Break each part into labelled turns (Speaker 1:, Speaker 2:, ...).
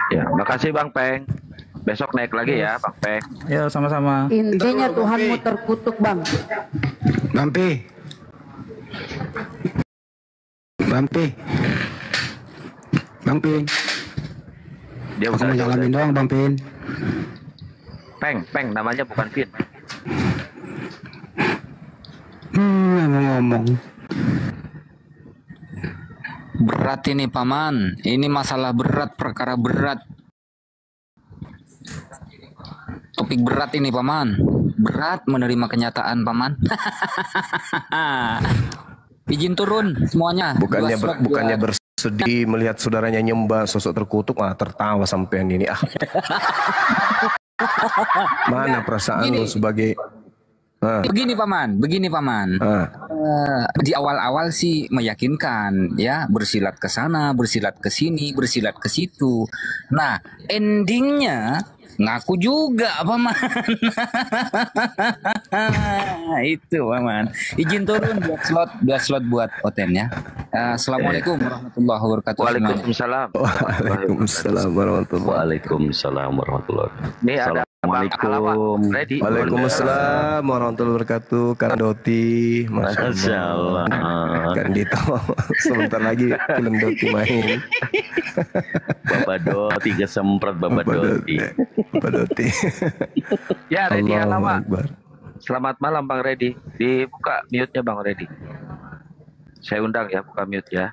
Speaker 1: Ya, makasih Bang Peng. Besok naik lagi ya, Bang Peng.
Speaker 2: Ya, sama-sama.
Speaker 3: Intinya Tuhanmu terkutuk, Bang.
Speaker 4: Bampi. Bampi. Bampin.
Speaker 1: Dia
Speaker 4: Aku mau jalanin doang, Bampin.
Speaker 1: Peng, namanya bukan Vin.
Speaker 4: Ngomong.
Speaker 5: Berat ini Paman, ini masalah berat, perkara berat. Topik berat ini Paman, berat menerima kenyataan Paman. Izin turun semuanya.
Speaker 6: Bukannya bersedih melihat saudaranya nyembah sosok terkutuk, tertawa sampean ini. Mana perasaan lu sebagai
Speaker 5: Begini paman. Di awal-awal sih meyakinkan ya, bersilat ke sana, bersilat ke sini, bersilat ke situ. Nah, endingnya ngaku juga paman. Itu paman. Izin turun buat slot buat Oten ya. Assalamualaikum warahmatullahi wabarakatuh.
Speaker 1: Waalaikumsalam.
Speaker 7: Waalaikumsalam warahmatullahi wabarakatuh.
Speaker 1: Ini ada Assalamualaikum.
Speaker 6: Waalaikumsalam warahmatullahi wabarakatuh. Kang Doti, Masya Allah. Kan Dito, sebentar lagi film Doti main.
Speaker 7: Bapak Doti kesemprot Bapak Doti.
Speaker 1: Ya, Redi Alama. Selamat malam Bang Redi. Dibuka mute-nya Bang Redi. Saya undang ya, buka mute ya.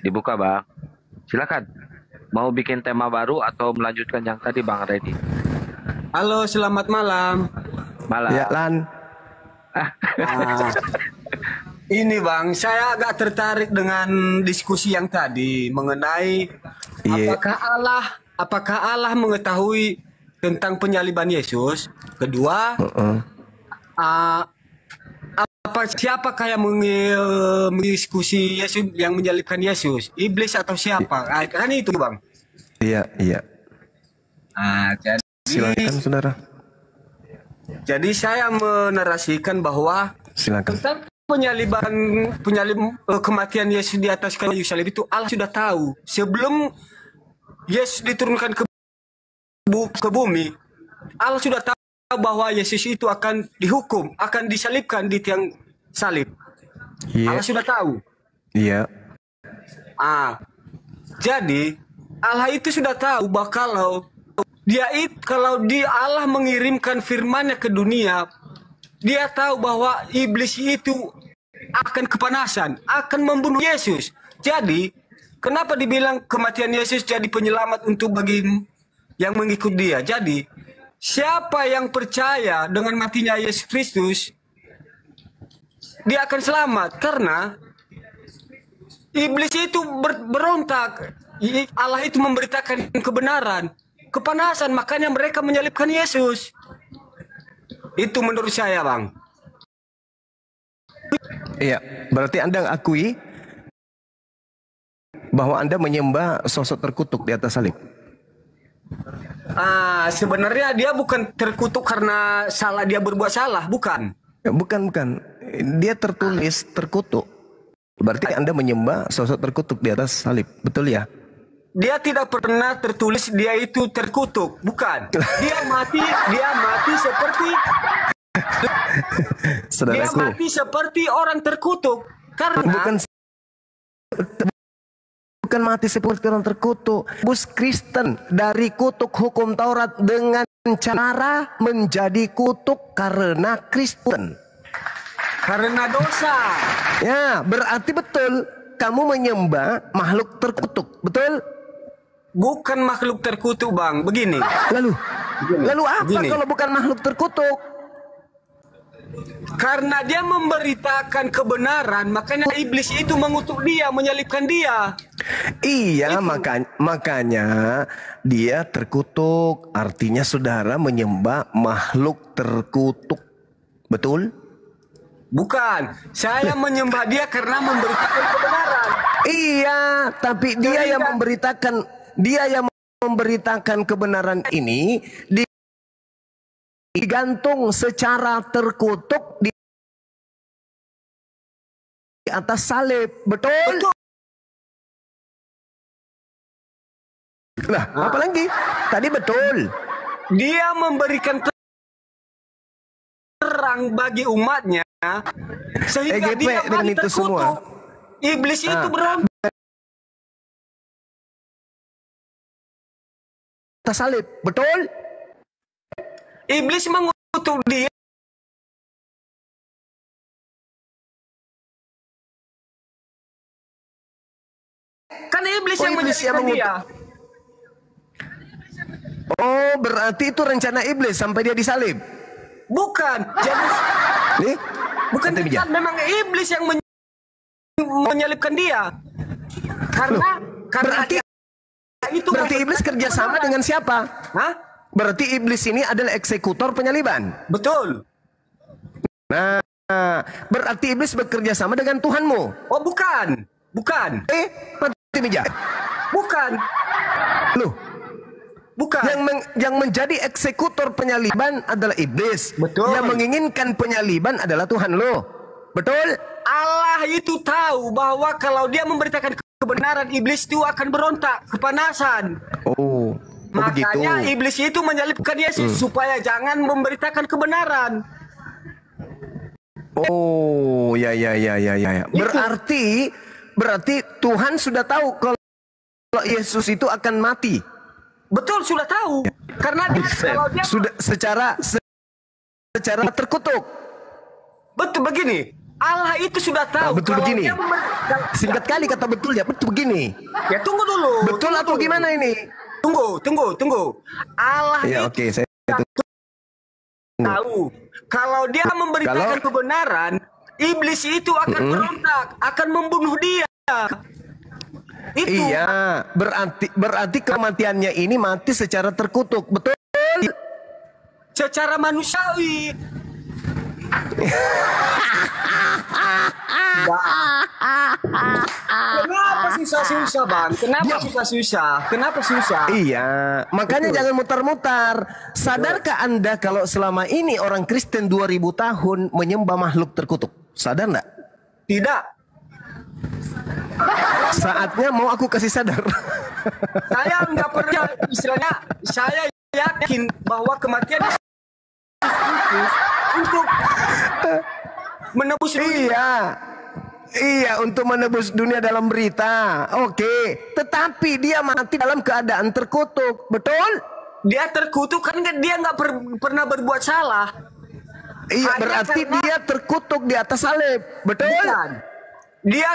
Speaker 1: Dibuka Bang. Silakan. Mau bikin tema baru atau melanjutkan yang tadi Bang Redi?
Speaker 8: Halo, selamat malam.
Speaker 1: Malam.
Speaker 6: Ya, Lan.
Speaker 8: Ini Bang, saya agak tertarik dengan diskusi yang tadi mengenai apakah Allah mengetahui tentang penyaliban Yesus. Kedua, siapakah yang mendiskusi Yesus yang menyalibkan Yesus? Iblis atau siapa? Kan itu Bang.
Speaker 6: Iya.
Speaker 8: Jadi
Speaker 6: Silakan saudara.
Speaker 8: Jadi saya menarasikan bahwa tentang kematian Yesus di atas kayu salib itu Allah sudah tahu sebelum Yesus diturunkan ke bumi. Allah sudah tahu bahwa Yesus itu akan dihukum, akan disalibkan di tiang salib. Allah sudah tahu.
Speaker 6: Iya.
Speaker 8: Jadi Allah itu sudah tahu bahwa kalau Allah mengirimkan firman-Nya ke dunia, dia tahu bahwa iblis itu akan kepanasan, akan membunuh Yesus. Jadi, kenapa dibilang kematian Yesus jadi penyelamat untuk bagi yang mengikut dia? Jadi, siapa yang percaya dengan matinya Yesus Kristus, dia akan selamat karena iblis itu berontak. Allah itu memberitakan kebenaran. Kepanasan, makanya mereka menyalibkan Yesus. Itu menurut saya, Bang.
Speaker 6: Iya, berarti Anda akui bahwa Anda menyembah sosok terkutuk di atas salib.
Speaker 8: Sebenarnya dia bukan terkutuk karena dia berbuat salah, bukan.
Speaker 6: Bukan. Dia tertulis terkutuk. Berarti Anda menyembah sosok terkutuk di atas salib, betul ya?
Speaker 8: Dia tidak pernah tertulis dia itu terkutuk, bukan. Dia mati seperti
Speaker 6: Saudaraku,
Speaker 8: dia mati seperti orang terkutuk karena
Speaker 6: bukan mati seperti orang terkutuk. Bus Kristen dari kutuk hukum Taurat dengan cara menjadi kutuk karena Kristen.
Speaker 8: Karena dosa.
Speaker 6: Ya, berarti betul kamu menyembah makhluk terkutuk, betul?
Speaker 8: Bukan makhluk terkutuk, Bang. Begini.
Speaker 6: Lalu apa kalau bukan makhluk terkutuk?
Speaker 8: Karena dia memberitakan kebenaran, makanya iblis itu mengutuk dia, menyalibkan dia.
Speaker 6: Iya, makanya dia terkutuk. Artinya saudara menyembah makhluk terkutuk. Betul?
Speaker 8: Bukan. Saya menyembah dia karena memberitakan kebenaran.
Speaker 6: Iya, tapi dia yang memberitakan kebenaran ini digantung secara terkutuk di atas salib, betul? Lah, apalagi? Tadi betul.
Speaker 8: Dia memberikan terang bagi umatnya sehingga
Speaker 6: EGP
Speaker 8: dia
Speaker 6: dengan
Speaker 8: mati
Speaker 6: itu semua.
Speaker 8: terkutuk. Iblis itu berontak.
Speaker 6: Atas salib, betul?
Speaker 8: Iblis mengutuk dia. Kan iblis yang menjadikan dia.
Speaker 6: Oh, berarti itu rencana iblis sampai dia disalib.
Speaker 8: Bukan. Jadi
Speaker 6: Nih,
Speaker 8: bukan
Speaker 6: Santai bijak.
Speaker 8: memang iblis yang menyalibkan dia. Karena
Speaker 6: Berarti
Speaker 8: itu
Speaker 6: berarti iblis kerjasama dengan siapa?
Speaker 8: Hah?
Speaker 6: Berarti iblis ini adalah eksekutor penyaliban.
Speaker 8: Betul.
Speaker 6: Nah, berarti iblis bekerja sama dengan Tuhanmu.
Speaker 8: Oh, bukan. Bukan.
Speaker 6: Mati bijak.
Speaker 8: Bukan.
Speaker 6: Loh,
Speaker 8: Bukan.
Speaker 6: yang menjadi eksekutor penyaliban adalah iblis.
Speaker 8: Betul.
Speaker 6: Yang menginginkan penyaliban adalah Tuhan lo. Betul?
Speaker 8: Allah itu tahu bahwa kalau dia memberitakan kebenaran, iblis itu akan berontak, kepanasan.
Speaker 6: Oh,
Speaker 8: Makanya
Speaker 6: begitu.
Speaker 8: iblis itu menyalibkan Yesus supaya jangan memberitakan kebenaran.
Speaker 6: Oh, ya. Berarti Tuhan sudah tahu kalau Yesus itu akan mati.
Speaker 8: Betul, sudah tahu. Karena kalau dia
Speaker 6: Sudah secara terkutuk.
Speaker 8: betul begini, Allah itu sudah tahu.
Speaker 6: Betul
Speaker 8: kalau
Speaker 6: begini.
Speaker 8: dia
Speaker 6: Singkat kali kata betul ya, betul begini.
Speaker 8: Ya tunggu dulu.
Speaker 6: Betul
Speaker 8: tunggu
Speaker 6: atau
Speaker 8: dulu.
Speaker 6: gimana ini?
Speaker 8: Tunggu. Allah
Speaker 6: Ya,
Speaker 8: itu
Speaker 6: oke, saya
Speaker 8: tahu kalau dia memberitakan
Speaker 6: Kalau-
Speaker 8: kebenaran, iblis itu akan berontak, akan membunuh dia. Itu
Speaker 6: Iya, berarti kematiannya ini mati secara terkutuk, betul?
Speaker 8: secara manusiawi. Kenapa susah-susah, Bang? Kenapa susah-susah? Kenapa susah?
Speaker 6: Iya, makanya jangan mutar-mutar. Sadarkah Anda kalau selama ini orang Kristen 2000 tahun menyembah makhluk terkutuk? Sadar enggak?
Speaker 8: Tidak.
Speaker 6: Saatnya mau aku kasih sadar.
Speaker 8: Saya nggak pernah, istilahnya, saya yakin bahwa kematian Yesus untuk menebus dunia.
Speaker 6: Iya, untuk menebus dunia dalam berita. Oke, tetapi dia mati dalam keadaan terkutuk, betul?
Speaker 8: Dia terkutuk kan dia nggak pernah berbuat salah.
Speaker 6: Iya,
Speaker 8: Hanya
Speaker 6: berarti
Speaker 8: karena-
Speaker 6: dia terkutuk di atas salib, betul?
Speaker 8: Bukan. Dia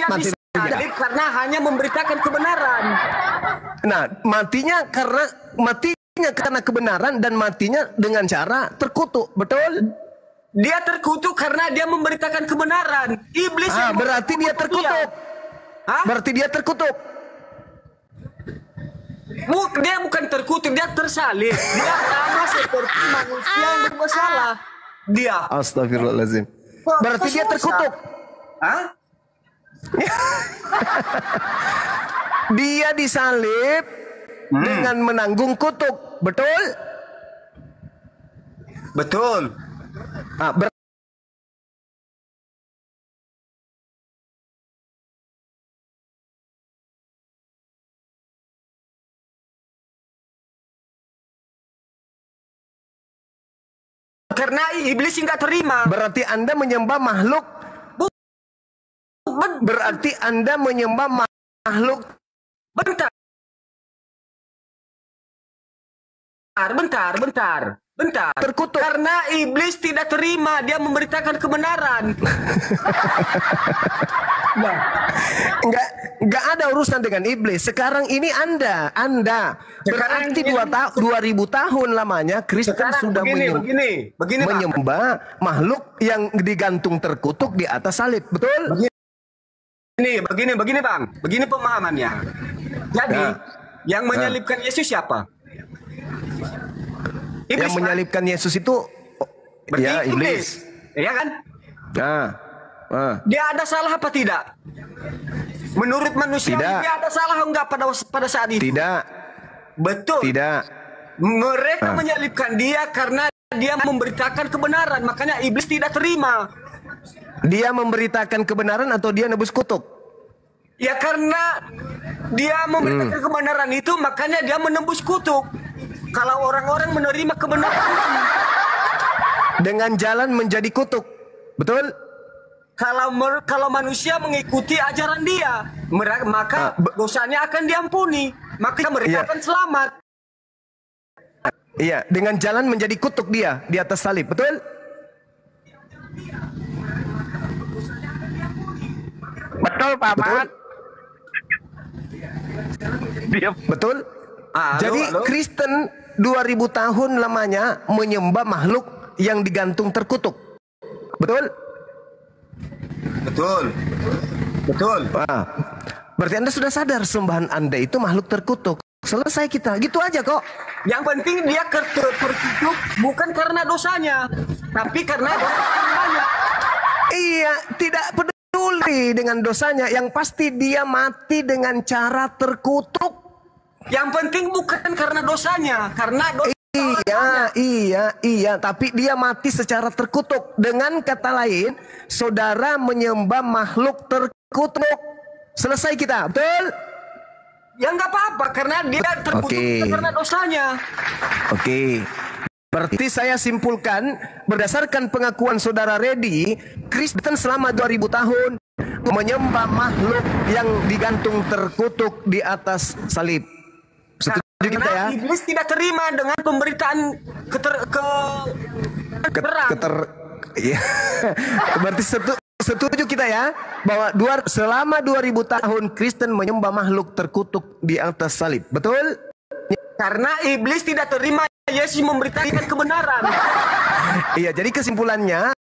Speaker 6: mati
Speaker 8: disalib karena hanya memberitakan kebenaran.
Speaker 6: Nah, matinya karena kebenaran dan matinya dengan cara terkutuk, betul?
Speaker 8: Dia terkutuk karena dia memberitakan kebenaran. Iblis yang
Speaker 6: berarti dia terkutuk.
Speaker 8: Hah?
Speaker 6: Berarti dia terkutuk.
Speaker 8: Dia bukan terkutuk, dia tersalib. Dia sama seperti manusia yang berbuat salah. Dia.
Speaker 6: Astagfirullahaladzim. Berarti dia terkutuk.
Speaker 8: Hah?
Speaker 6: Dia disalib dengan menanggung kutuk, betul?
Speaker 8: Betul. Karena iblis nggak terima.
Speaker 6: Berarti Anda menyembah makhluk. Berarti Anda menyembah makhluk.
Speaker 8: Bentar.
Speaker 6: Terkutuk.
Speaker 8: Karena iblis tidak terima, dia memberitakan kebenaran.
Speaker 6: Enggak ada urusan dengan iblis. Sekarang ini Anda
Speaker 8: Sekarang
Speaker 6: berarti
Speaker 8: ini-
Speaker 6: 2000 tahun lamanya Kristen
Speaker 8: Sekarang
Speaker 6: sudah
Speaker 8: begini, Bang.
Speaker 6: menyembah makhluk yang digantung terkutuk di atas salib, betul?
Speaker 8: Begini, Bang. Begini pemahamannya. Jadi, yang menyalibkan Yesus siapa? Iblis,
Speaker 6: Yang menyalibkan Yesus itu
Speaker 8: Berarti
Speaker 6: ya iblis.
Speaker 8: Iya kan? Dia ada salah apa tidak? Menurut manusia
Speaker 6: Tidak.
Speaker 8: dia ada salah enggak pada saat itu?
Speaker 6: Tidak,
Speaker 8: Betul.
Speaker 6: tidak.
Speaker 8: Mereka menyalibkan dia karena dia memberitakan kebenaran, makanya iblis tidak terima.
Speaker 6: Dia memberitakan kebenaran atau dia nebus kutuk?
Speaker 8: Ya karena dia memberitakan kebenaran itu, makanya dia menembus kutuk. Kalau orang-orang menerima kebenaran
Speaker 6: dengan jalan menjadi kutuk, betul?
Speaker 8: Kalau manusia mengikuti ajaran dia, maka dosanya akan diampuni, maka mereka akan selamat.
Speaker 6: Iya, dengan jalan menjadi kutuk dia di atas salib, betul?
Speaker 1: Betul, Pak Mat.
Speaker 6: Betul? Jadi Kristen 2000 tahun lamanya menyembah makhluk yang digantung terkutuk. Betul?
Speaker 8: Betul.
Speaker 6: Berarti Anda sudah sadar sembahan Anda itu makhluk terkutuk. Selesai kita. Gitu aja kok.
Speaker 8: Yang penting dia terkutuk bukan karena dosanya, tapi karena dosanya.
Speaker 6: Iya, tidak peduli dengan dosanya. Yang pasti dia mati dengan cara terkutuk.
Speaker 8: Yang penting bukan karena dosanya, karena
Speaker 6: Iya, tapi dia mati secara terkutuk. Dengan kata lain, saudara menyembah makhluk terkutuk. Selesai kita, betul?
Speaker 8: Ya nggak apa-apa, karena dia terkutuk karena dosanya.
Speaker 6: Oke. Berarti saya simpulkan, berdasarkan pengakuan saudara Redi, Kristen selama 2000 tahun menyembah makhluk yang digantung terkutuk di atas salib. Setuju kita ya?
Speaker 8: Iblis tidak terima dengan pemberitaan
Speaker 6: Iya. Berarti setuju kita ya, bahwa selama 2000 tahun Kristen menyembah makhluk terkutuk di atas salib. Betul?
Speaker 8: Karena iblis tidak terima Yesus memberitakan kebenaran.
Speaker 6: Iya, jadi kesimpulannya,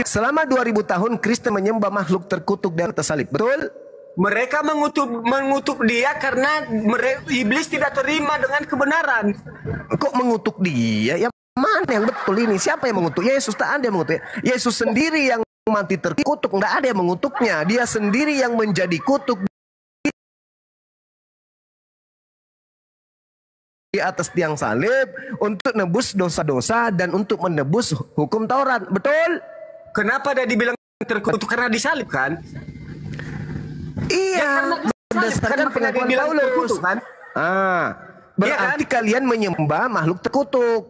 Speaker 6: selama 2000 tahun Kristen menyembah makhluk terkutuk di atas salib. Betul?
Speaker 8: Mereka mengutuk dia karena iblis tidak terima dengan kebenaran.
Speaker 6: Kok mengutuk dia? Yang mana yang betul ini? Siapa yang mengutuk? Yesus, tak ada yang mengutuk. Yesus sendiri yang mati terkutuk, tidak ada yang mengutuknya. Dia sendiri yang menjadi kutuk di atas tiang salib untuk nebus dosa-dosa dan untuk menebus hukum Taurat. Betul?
Speaker 8: Kenapa dia dibilang terkutuk? Karena disalib kan?
Speaker 6: Iya, berdasarkan pengakuan Paulus.
Speaker 8: Kan?
Speaker 6: Berarti kalian menyembah makhluk terkutuk.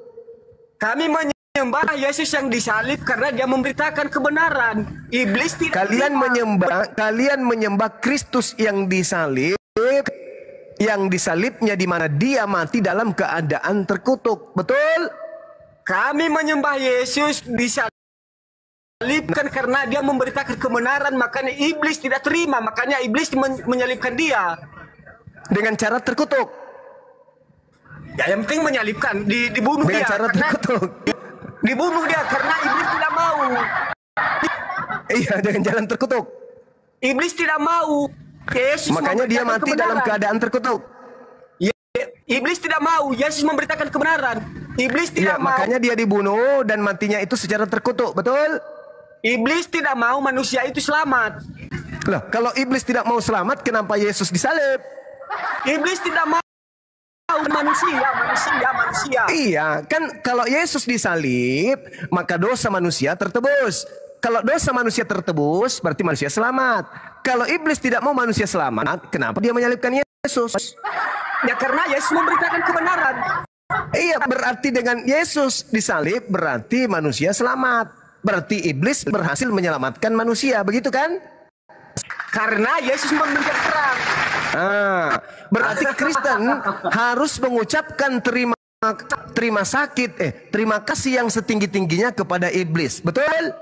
Speaker 8: Kami menyembah Yesus yang disalib karena dia memberitakan kebenaran. Iblis tidak.
Speaker 6: Kalian menyembah Kristus yang disalib, yang disalibnya di mana dia mati dalam keadaan terkutuk. Betul?
Speaker 8: Kami menyembah Yesus disalib kan karena dia memberitakan kebenaran, makanya iblis tidak terima, makanya iblis menyalibkan dia
Speaker 6: dengan cara terkutuk.
Speaker 8: Ya, yang penting menyalibkan, dibunuh
Speaker 6: dengan
Speaker 8: dia
Speaker 6: cara terkutuk.
Speaker 8: Dibunuh dia karena iblis tidak mau.
Speaker 6: Iya, dengan jalan terkutuk.
Speaker 8: Iblis tidak mau. Yesus
Speaker 6: makanya dia mati dalam keadaan terkutuk.
Speaker 8: Iblis tidak mau. Yesus memberitakan kebenaran. Iblis tidak mau.
Speaker 6: Makanya dia dibunuh dan matinya itu secara terkutuk. Betul?
Speaker 8: Iblis tidak mau manusia itu selamat.
Speaker 6: Loh, kalau iblis tidak mau selamat, kenapa Yesus disalib?
Speaker 8: Iblis tidak mau manusia.
Speaker 6: Iya, kan kalau Yesus disalib, maka dosa manusia tertebus. Kalau dosa manusia tertebus, berarti manusia selamat. Kalau iblis tidak mau manusia selamat, kenapa dia menyalibkan Yesus?
Speaker 8: Ya karena Yesus memberitakan kebenaran.
Speaker 6: Iya, berarti dengan Yesus disalib, berarti manusia selamat. Berarti iblis berhasil menyelamatkan manusia, begitu kan?
Speaker 8: Karena Yesus memberikan terang.
Speaker 6: Berarti Kristen harus mengucapkan terima kasih yang setinggi-tingginya kepada iblis. Betul?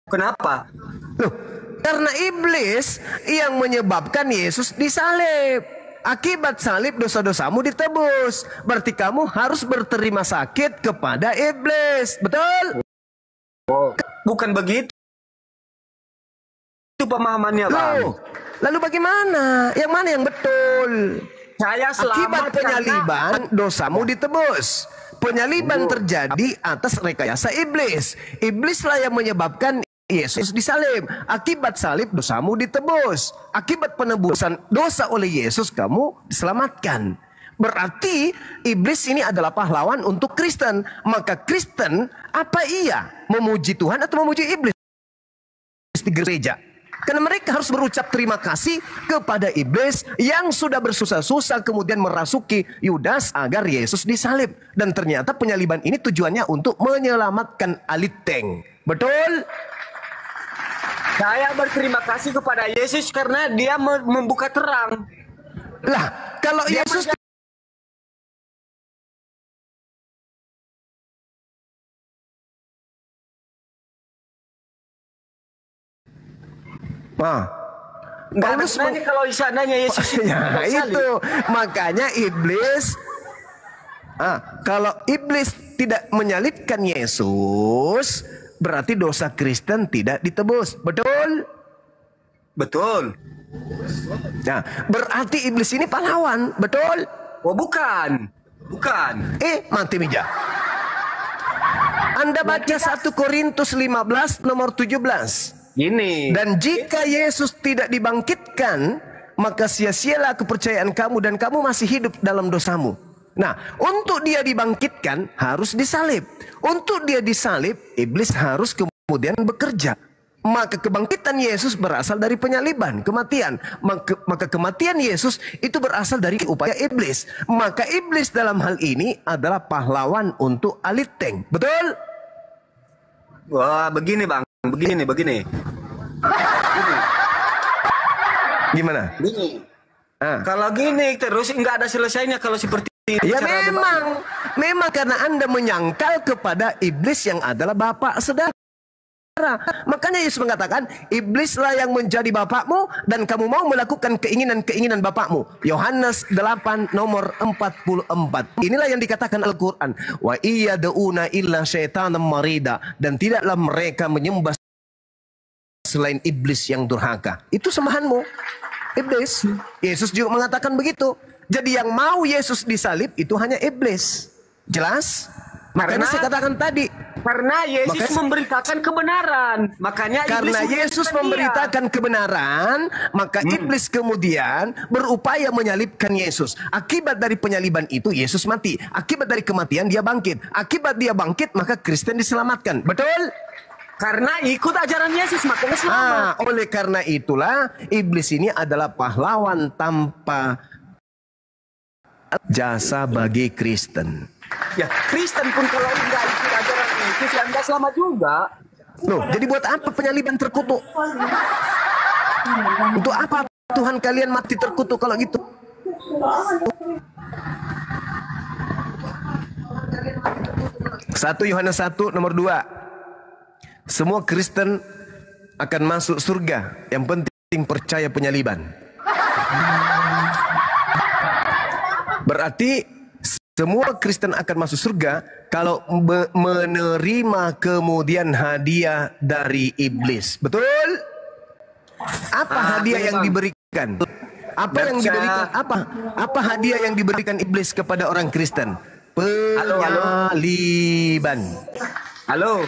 Speaker 8: Kenapa?
Speaker 6: Loh, karena iblis yang menyebabkan Yesus disalib. Akibat salib dosa-dosamu ditebus. Berarti kamu harus berterima sakit kepada iblis. Betul?
Speaker 8: Bukan begitu pemahamannya, Bang.
Speaker 6: Lalu bagaimana? Yang mana yang betul?
Speaker 8: Saya selamat
Speaker 6: akibat penyaliban dosamu ditebus. Penyaliban terjadi atas rekayasa iblis. Iblislah yang menyebabkan Yesus disalib. Akibat salib dosamu ditebus. Akibat penebusan dosa oleh Yesus kamu diselamatkan. Berarti iblis ini adalah pahlawan untuk Kristen. Maka Kristen, apa iya memuji Tuhan atau memuji iblis di gereja? Karena mereka harus berucap terima kasih kepada iblis yang sudah bersusah-susah kemudian merasuki Yudas agar Yesus disalib. Dan ternyata penyaliban ini tujuannya untuk menyelamatkan Aliteng. Betul?
Speaker 8: Saya berterima kasih kepada Yesus karena dia membuka terang.
Speaker 6: Lah, kalau Yesus
Speaker 8: Paulus kalau isananya Yesus
Speaker 6: ya itu makanya iblis kalau iblis tidak menyalibkan Yesus berarti dosa Kristen tidak ditebus. Betul?
Speaker 8: Betul.
Speaker 6: Nah, berarti iblis ini pahlawan. Betul?
Speaker 8: Oh, bukan. Bukan.
Speaker 6: Mati meja. Anda baca 1 Korintus 15 nomor 17.
Speaker 8: Ini.
Speaker 6: Dan jika Yesus tidak dibangkitkan, maka sia-sialah kepercayaan kamu dan kamu masih hidup dalam dosamu. Nah, untuk dia dibangkitkan harus disalib. Untuk dia disalib, iblis harus kemudian bekerja. Maka kebangkitan Yesus berasal dari penyaliban, kematian. Maka kematian Yesus itu berasal dari upaya iblis. Maka iblis dalam hal ini adalah pahlawan untuk Aliteng. Betul?
Speaker 8: Wah, begini Bang. Begini.
Speaker 6: Gimana?
Speaker 8: Gini. Kalau gini terus nggak ada selesainya kalau seperti ini.
Speaker 6: Ya memang karena Anda menyangkal kepada iblis yang adalah bapak saudara. Makanya Yesus mengatakan, iblislah yang menjadi bapakmu dan kamu mau melakukan keinginan-keinginan bapakmu. Yohanes 8 nomor 44. Inilah yang dikatakan Al-Quran. Wa iyad'una illa syaitanam marida. Dan tidaklah mereka menyembah selain iblis yang durhaka. Itu sembahanmu, iblis. Yesus juga mengatakan begitu. Jadi yang mau Yesus disalib itu hanya iblis. Jelas? Makanya saya katakan tadi,
Speaker 8: karena Yesus memberitakan kebenaran, makanya
Speaker 6: karena Yesus memberitakan kebenaran, maka iblis kemudian berupaya menyalibkan Yesus. Akibat dari penyaliban itu Yesus mati. Akibat dari kematian dia bangkit. Akibat dia bangkit maka Kristen diselamatkan. Betul?
Speaker 8: Karena ikut ajaran Yesus makanya selamat.
Speaker 6: Oleh karena itulah iblis ini adalah pahlawan tanpa jasa bagi Kristen.
Speaker 8: Ya, Kristen pun kalau enggak ikut ajaran Yesus ya enggak selamat juga.
Speaker 6: Loh, jadi buat apa penyaliban terkutuk? Untuk apa Tuhan kalian mati terkutuk kalau gitu? Satu Yohanes 1 nomor 2. Semua Kristen akan masuk surga. Yang penting percaya penyaliban. Berarti semua Kristen akan masuk surga kalau menerima kemudian hadiah dari iblis. Betul? Apa hadiah yang diberikan? Apa yang diberikan? Apa hadiah yang diberikan iblis kepada orang Kristen? Penyaliban.
Speaker 8: Halo.